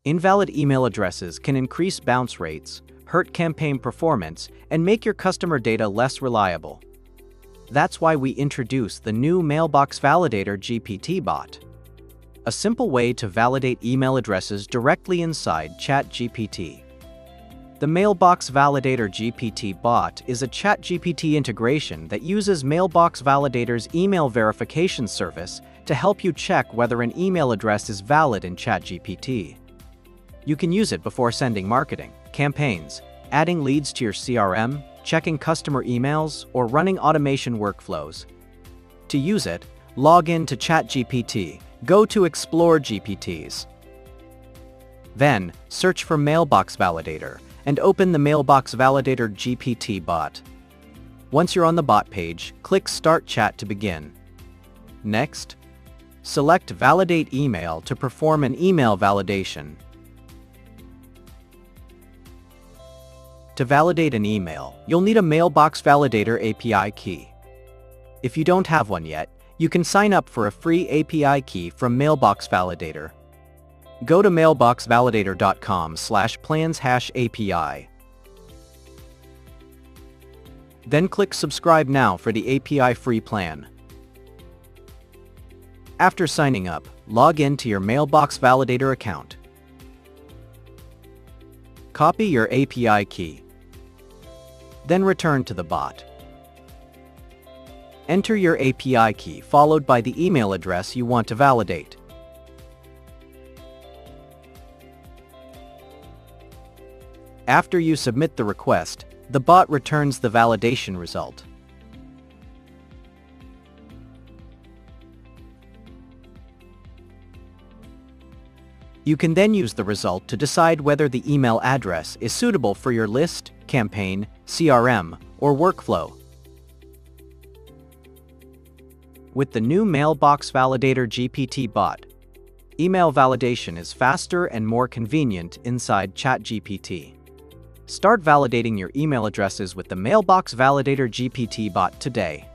Invalid email addresses can increase bounce rates, hurt campaign performance, and make your customer data less reliable. That's why we introduced the new MailboxValidator GPT Bot, a simple way to validate email addresses directly inside ChatGPT. The MailboxValidator GPT Bot is a ChatGPT integration that uses MailboxValidator's email verification service to help you check whether an email address is valid in ChatGPT. You can use it before sending marketing campaigns, adding leads to your CRM, checking customer emails, or running automation workflows. To use it, log in to ChatGPT, go to Explore GPTs. Then, search for MailboxValidator and open the MailboxValidator GPT Bot. Once you're on the bot page, click Start Chat to begin. Next, select Validate Email to perform an email validation. To validate an email, you'll need a MailboxValidator API key. If you don't have one yet, you can sign up for a free API key from MailboxValidator. Go to mailboxvalidator.com/plans-API. Then click Subscribe Now for the API free plan. After signing up, log in to your MailboxValidator account. Copy your API key. Then return to the bot. Enter your API key followed by the email address you want to validate. After you submit the request, the bot returns the validation result. You can then use the result to decide whether the email address is suitable for your list, campaign, CRM, or workflow. With the new MailboxValidator GPT Bot, email validation is faster and more convenient inside ChatGPT. Start validating your email addresses with the MailboxValidator GPT Bot today.